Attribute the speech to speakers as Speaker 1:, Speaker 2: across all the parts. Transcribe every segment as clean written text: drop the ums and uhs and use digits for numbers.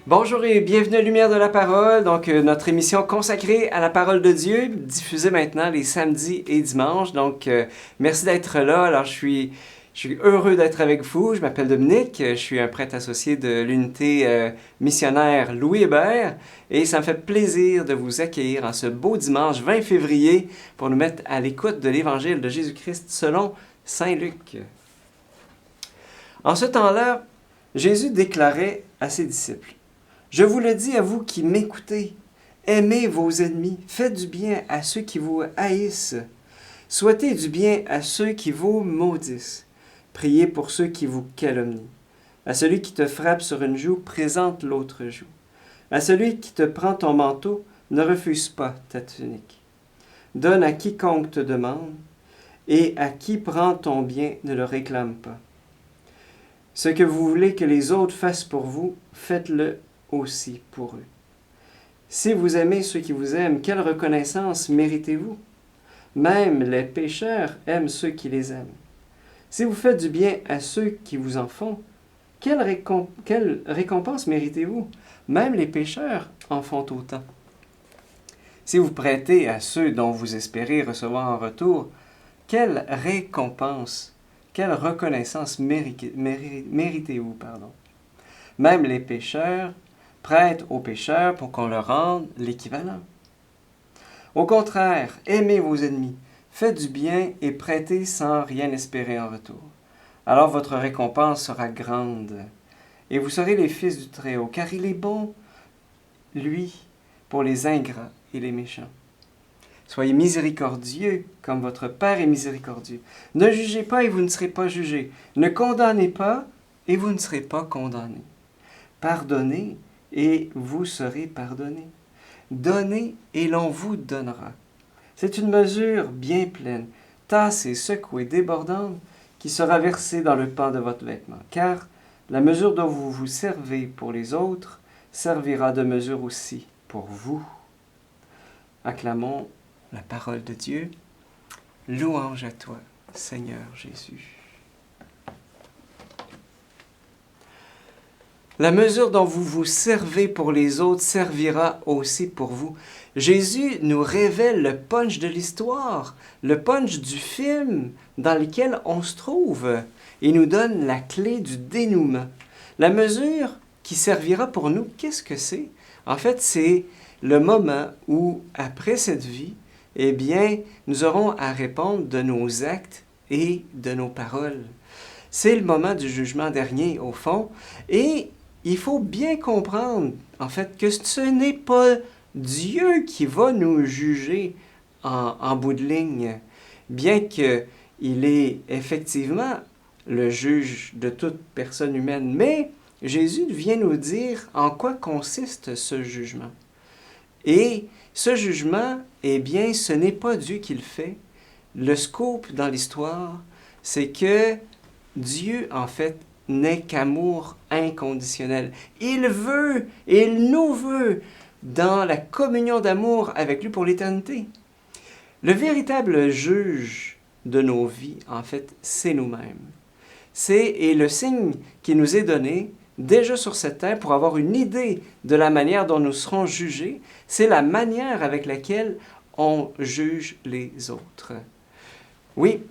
Speaker 1: Bonjour et bienvenue à Lumière de la Parole, donc notre émission consacrée à la Parole de Dieu, diffusée maintenant les samedis et dimanches. Donc, merci d'être là. Alors, je suis heureux d'être avec vous. Je m'appelle Dominique, je suis un prêtre associé de l'unité missionnaire Louis Hébert et ça me fait plaisir de vous accueillir en ce beau dimanche 20 février pour nous mettre à l'écoute de l'Évangile de Jésus-Christ selon Saint Luc. En ce temps-là, Jésus déclarait à ses disciples: je vous le dis à vous qui m'écoutez, aimez vos ennemis, faites du bien à ceux qui vous haïssent, souhaitez du bien à ceux qui vous maudissent, priez pour ceux qui vous calomnient. À celui qui te frappe sur une joue, présente l'autre joue. À celui qui te prend ton manteau, ne refuse pas ta tunique. Donne à quiconque te demande, et à qui prend ton bien, ne le réclame pas. Ce que vous voulez que les autres fassent pour vous, faites-le aussi pour eux. Si vous aimez ceux qui vous aiment, quelle reconnaissance méritez-vous? Même les pécheurs aiment ceux qui les aiment. Si vous faites du bien à ceux qui vous en font, quelle récompense méritez-vous? Même les pécheurs en font autant. Si vous prêtez à ceux dont vous espérez recevoir en retour, quelle récompense, quelle reconnaissance méritez-vous? Même les pécheurs prête aux pécheurs pour qu'on leur rende l'équivalent. Au contraire, aimez vos ennemis, faites du bien et prêtez sans rien espérer en retour. Alors votre récompense sera grande, et vous serez les fils du Très-Haut, car il est bon, lui, pour les ingrats et les méchants. Soyez miséricordieux comme votre Père est miséricordieux. Ne jugez pas et vous ne serez pas jugés. Ne condamnez pas et vous ne serez pas condamnés. Pardonnez et vous serez pardonnés. Donnez et l'on vous donnera. C'est une mesure bien pleine, tassée, secouée, débordante, qui sera versée dans le pan de votre vêtement. Car la mesure dont vous vous servez pour les autres servira de mesure aussi pour vous. Acclamons la parole de Dieu. Louange à toi, Seigneur Jésus. La mesure dont vous vous servez pour les autres servira aussi pour vous. Jésus nous révèle le punch de l'histoire, le punch du film dans lequel on se trouve. Il nous donne la clé du dénouement. La mesure qui servira pour nous, qu'est-ce que c'est? En fait, c'est le moment où, après cette vie, eh bien, nous aurons à répondre de nos actes et de nos paroles. C'est le moment du jugement dernier, au fond, et il faut bien comprendre, en fait, que ce n'est pas Dieu qui va nous juger en bout de ligne, bien qu'il est effectivement le juge de toute personne humaine. Mais Jésus vient nous dire en quoi consiste ce jugement. Et ce jugement, eh bien, ce n'est pas Dieu qui le fait. Le scoop dans l'histoire, c'est que Dieu, en fait, n'est qu'amour inconditionnel. Il veut, et il nous veut, dans la communion d'amour avec lui pour l'éternité. Le véritable juge de nos vies, en fait, c'est nous-mêmes. Et le signe qui nous est donné, déjà sur cette terre, pour avoir une idée de la manière dont nous serons jugés, c'est la manière avec laquelle on juge les autres. Oui,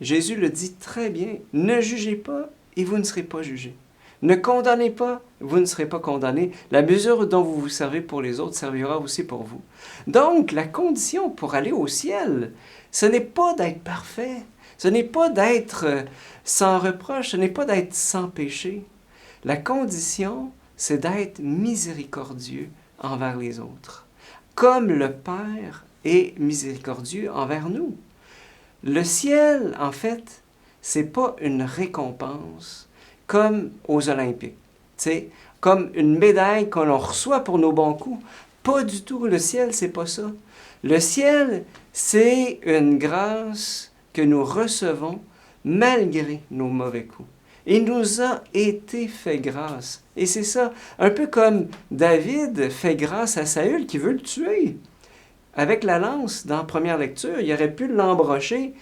Speaker 1: Jésus le dit très bien, ne jugez pas et vous ne serez pas jugés. Ne condamnez pas, vous ne serez pas condamnés. La mesure dont vous vous servez pour les autres servira aussi pour vous. Donc, la condition pour aller au ciel, ce n'est pas d'être parfait, ce n'est pas d'être sans reproche, ce n'est pas d'être sans péché. La condition, c'est d'être miséricordieux envers les autres, comme le Père est miséricordieux envers nous. Le ciel, en fait, c'est pas une récompense comme aux Olympiques, comme une médaille qu'on reçoit pour nos bons coups. Pas du tout. Le ciel, c'est pas ça. Le ciel, c'est une grâce que nous recevons malgré nos mauvais coups. Il nous a été fait grâce. Et c'est ça, un peu comme David fait grâce à Saül qui veut le tuer. Avec la lance, dans la première lecture, il aurait pu l'embrocher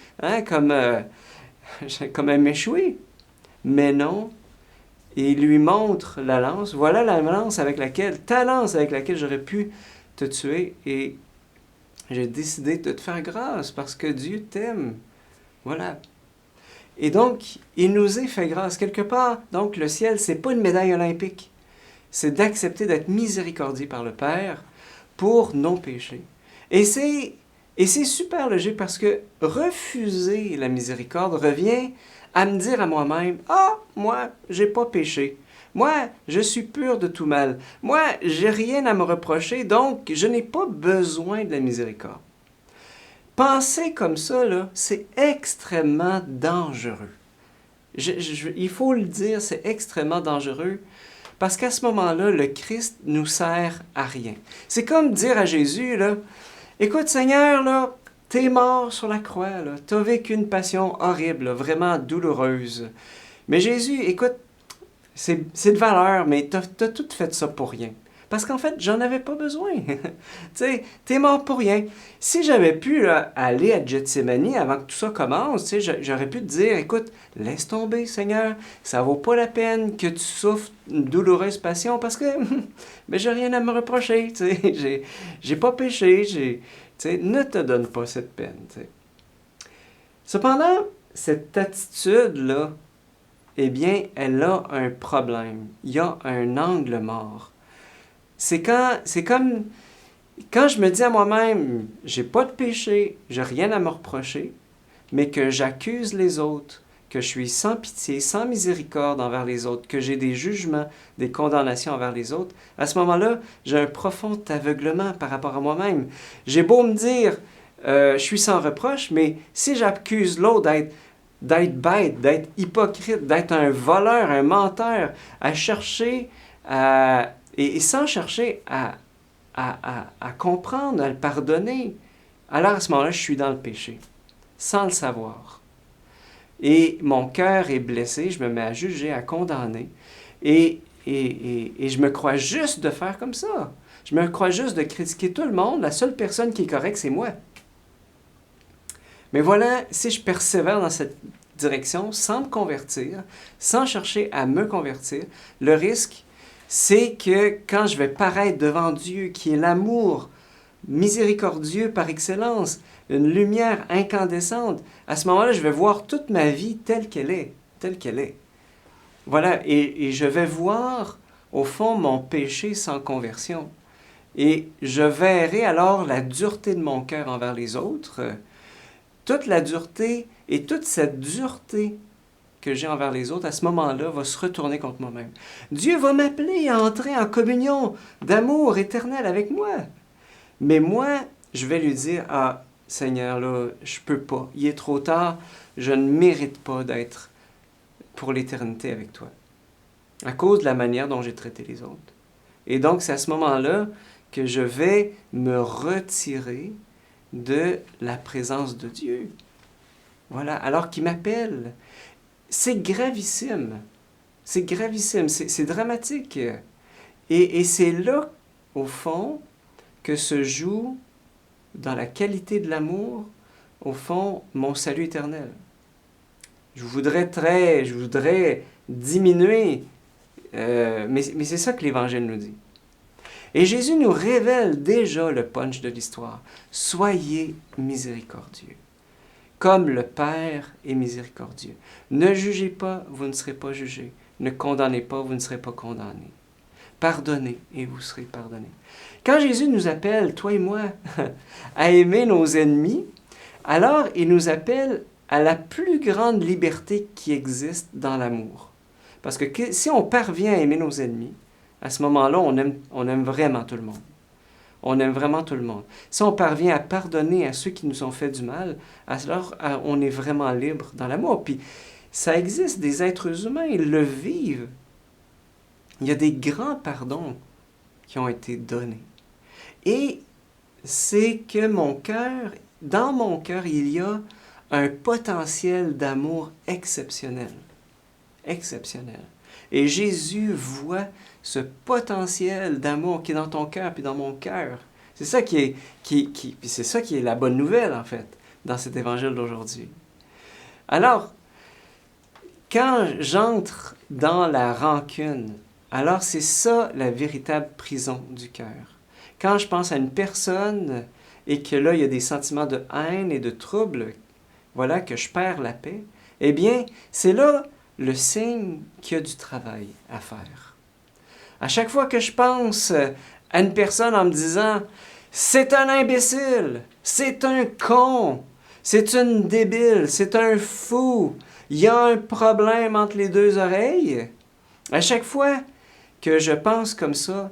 Speaker 1: comme un méchoui. Mais non, et il lui montre la lance. Voilà la lance avec laquelle, ta lance avec laquelle j'aurais pu te tuer, et j'ai décidé de te faire grâce parce que Dieu t'aime. Voilà. Et donc, il nous est fait grâce. Quelque part, donc, le ciel, c'est pas une médaille olympique. C'est d'accepter d'être miséricordié par le Père pour nos péchés. Et c'est super logique parce que refuser la miséricorde revient à me dire à moi-même, « Ah, moi, j'ai pas péché. Moi, je suis pur de tout mal. Moi, j'ai rien à me reprocher, donc je n'ai pas besoin de la miséricorde. » Penser comme ça, là, c'est extrêmement dangereux. Il faut le dire, c'est extrêmement dangereux parce qu'à ce moment-là, le Christ nous sert à rien. C'est comme dire à Jésus, là, « Écoute, Seigneur, là, t'es mort sur la croix, là, t'as vécu une passion horrible, là, vraiment douloureuse. Mais Jésus, écoute, c'est de valeur, mais t'as tout fait ça pour rien. » Parce qu'en fait, j'en avais pas besoin. Tu sais, t'es mort pour rien. Si j'avais pu là, aller à Gethsémani avant que tout ça commence, tu sais, j'aurais pu te dire, écoute, laisse tomber, Seigneur, ça vaut pas la peine que tu souffres une douloureuse passion parce que mais j'ai rien à me reprocher, tu sais, j'ai pas péché, tu sais, ne te donne pas cette peine, tu sais. Cependant, cette attitude-là, eh bien, elle a un problème. Il y a un angle mort. C'est comme quand je me dis à moi-même, j'ai pas de péché, j'ai rien à me reprocher, mais que j'accuse les autres, que je suis sans pitié, sans miséricorde envers les autres, que j'ai des jugements, des condamnations envers les autres, à ce moment-là, j'ai un profond aveuglement par rapport à moi-même. J'ai beau me dire, je suis sans reproche, mais si j'accuse l'autre d'être bête, d'être hypocrite, d'être un voleur, un menteur, à chercher et sans chercher à comprendre, à le pardonner, alors à ce moment-là, je suis dans le péché, sans le savoir. Et mon cœur est blessé, je me mets à juger, à condamner, et je me crois juste de faire comme ça. Je me crois juste de critiquer tout le monde, la seule personne qui est correcte, c'est moi. Mais voilà, si je persévère dans cette direction, sans me convertir, sans chercher à me convertir, le risque, c'est que quand je vais paraître devant Dieu, qui est l'amour miséricordieux par excellence, une lumière incandescente, à ce moment-là, je vais voir toute ma vie telle qu'elle est, telle qu'elle est. Voilà, et je vais voir, au fond, mon péché sans conversion. Et je verrai alors la dureté de mon cœur envers les autres, toute la dureté et toute cette dureté que j'ai envers les autres, à ce moment-là, va se retourner contre moi-même. Dieu va m'appeler à entrer en communion d'amour éternel avec moi. Mais moi, je vais lui dire, « Ah, Seigneur, là, je peux pas. Il est trop tard. Je ne mérite pas d'être pour l'éternité avec toi. » À cause de la manière dont j'ai traité les autres. Et donc, c'est à ce moment-là que je vais me retirer de la présence de Dieu. Voilà, alors qu'il m'appelle. C'est gravissime. C'est gravissime, c'est dramatique. Et c'est là, au fond, que se joue, dans la qualité de l'amour, au fond, mon salut éternel. Je voudrais diminuer, mais c'est ça que l'Évangile nous dit. Et Jésus nous révèle déjà le punch de l'histoire. Soyez miséricordieux, comme le Père est miséricordieux. Ne jugez pas, vous ne serez pas jugés. Ne condamnez pas, vous ne serez pas condamnés. Pardonnez et vous serez pardonnés. Quand Jésus nous appelle, toi et moi, à aimer nos ennemis, alors il nous appelle à la plus grande liberté qui existe dans l'amour. Parce que si on parvient à aimer nos ennemis, à ce moment-là, on aime vraiment tout le monde. On aime vraiment tout le monde. Si on parvient à pardonner à ceux qui nous ont fait du mal, alors on est vraiment libre dans l'amour. Puis ça existe, des êtres humains, ils le vivent. Il y a des grands pardons qui ont été donnés. Et c'est que dans mon cœur, il y a un potentiel d'amour exceptionnel. Exceptionnel. Et Jésus voit ce potentiel d'amour qui est dans ton cœur puis dans mon cœur. C'est ça c'est ça qui est la bonne nouvelle, en fait, dans cet évangile d'aujourd'hui. Alors, quand j'entre dans la rancune, alors c'est ça la véritable prison du cœur. Quand je pense à une personne et que là, il y a des sentiments de haine et de trouble, voilà, que je perds la paix, eh bien, c'est là le signe qu'il y a du travail à faire. À chaque fois que je pense à une personne en me disant « C'est un imbécile, c'est un con, c'est une débile, c'est un fou, il y a un problème entre les deux oreilles », à chaque fois que je pense comme ça,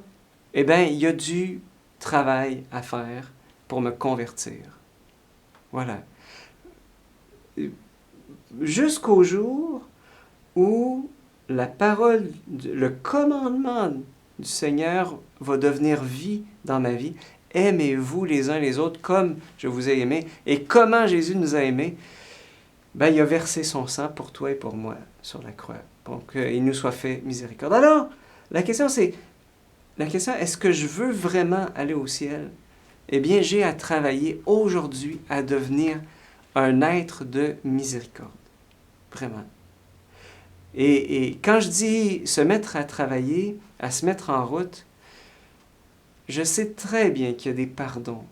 Speaker 1: eh bien, il y a du travail à faire pour me convertir. Voilà. Jusqu'au jour où la parole, le commandement du Seigneur va devenir vie dans ma vie. Aimez-vous les uns les autres comme je vous ai aimés. Et comment Jésus nous a aimés? Ben, il a versé son sang pour toi et pour moi sur la croix, pour qu'il nous soit fait miséricorde. Alors, la question, est-ce que je veux vraiment aller au ciel? Eh bien, j'ai à travailler aujourd'hui à devenir un être de miséricorde. Vraiment. Et quand je dis se mettre à travailler, à se mettre en route, je sais très bien qu'il y a des pardons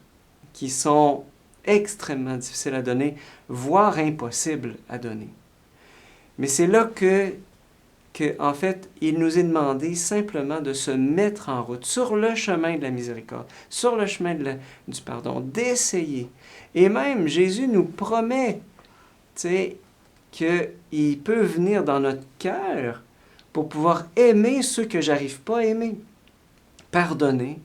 Speaker 1: qui sont extrêmement difficiles à donner, voire impossibles à donner. Mais c'est là que en fait, il nous est demandé simplement de se mettre en route sur le chemin de la miséricorde, sur le chemin du pardon, d'essayer. Et même, Jésus nous promet, tu sais, qu'il peut venir dans notre cœur pour pouvoir aimer ceux que j'arrive pas à aimer, pardonner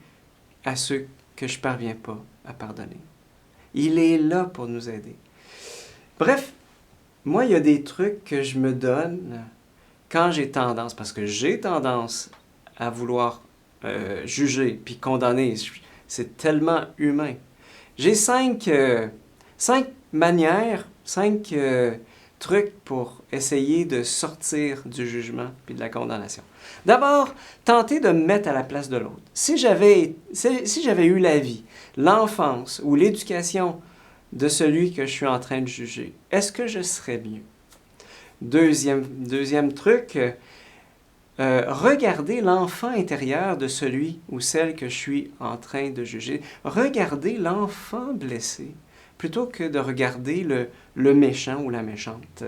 Speaker 1: à ceux que je parviens pas à pardonner. Il est là pour nous aider. Bref, moi, il y a des trucs que je me donne quand j'ai tendance, parce que j'ai tendance à vouloir juger puis condamner. C'est tellement humain. J'ai cinq manières, cinq trucs pour essayer de sortir du jugement puis de la condamnation. D'abord, tenter de me mettre à la place de l'autre. Si j'avais eu la vie, l'enfance ou l'éducation de celui que je suis en train de juger, est-ce que je serais mieux? Deuxième truc, regarder l'enfant intérieur de celui ou celle que je suis en train de juger. Regarder l'enfant blessé plutôt que de regarder le méchant ou la méchante.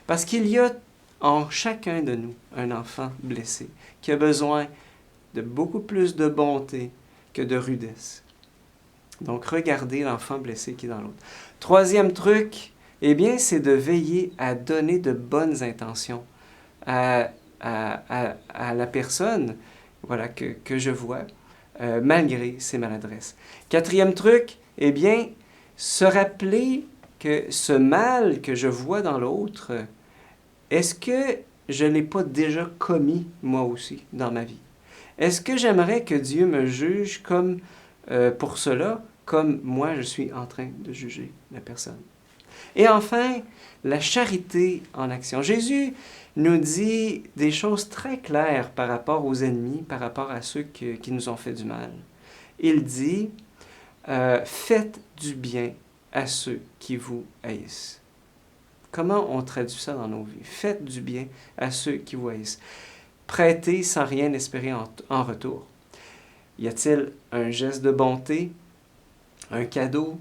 Speaker 1: Parce qu'il y a en chacun de nous un enfant blessé qui a besoin de beaucoup plus de bonté que de rudesse. Donc, regardez l'enfant blessé qui est dans l'autre. Troisième truc, eh bien, c'est de veiller à donner de bonnes intentions à la personne voilà, que je vois, malgré ses maladresses. Quatrième truc, eh bien, se rappeler que ce mal que je vois dans l'autre, est-ce que je ne l'ai pas déjà commis moi aussi dans ma vie? Est-ce que j'aimerais que Dieu me juge comme pour cela, comme moi je suis en train de juger la personne? Et enfin, la charité en action. Jésus nous dit des choses très claires par rapport aux ennemis, par rapport à ceux qui nous ont fait du mal. Il dit, faites du bien à ceux qui vous haïssent. Comment on traduit ça dans nos vies? Faites du bien à ceux qui vous haïssent. Prêtez sans rien espérer en retour. Y a-t-il un geste de bonté, un cadeau,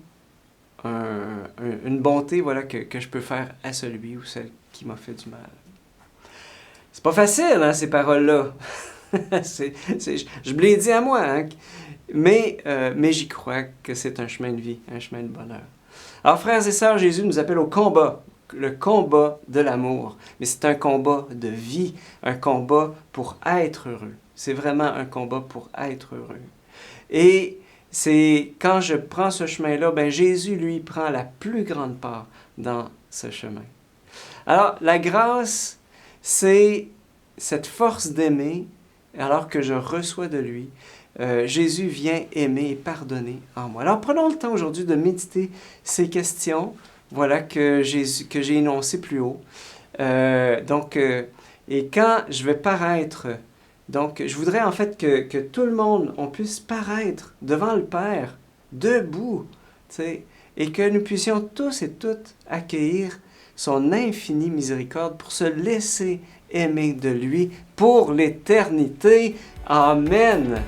Speaker 1: une bonté voilà, que je peux faire à celui ou celle qui m'a fait du mal? C'est pas facile, hein, ces paroles-là. Je me l'ai dit à moi, hein? Mais j'y crois que c'est un chemin de vie, un chemin de bonheur. Alors, frères et sœurs, Jésus nous appelle au combat, le combat de l'amour. Mais c'est un combat de vie, un combat pour être heureux. C'est vraiment un combat pour être heureux. Et c'est quand je prends ce chemin-là, ben Jésus, lui, prend la plus grande part dans ce chemin. Alors, la grâce, c'est cette force d'aimer alors que je reçois de lui. Jésus vient aimer et pardonner en moi. Alors, prenons le temps aujourd'hui de méditer ces questions voilà, que j'ai énoncées plus haut. Et quand je vais paraître, donc je voudrais en fait que tout le monde, on puisse paraître devant le Père, debout, tu sais, et que nous puissions tous et toutes accueillir son infinie miséricorde pour se laisser aimer de lui pour l'éternité. Amen.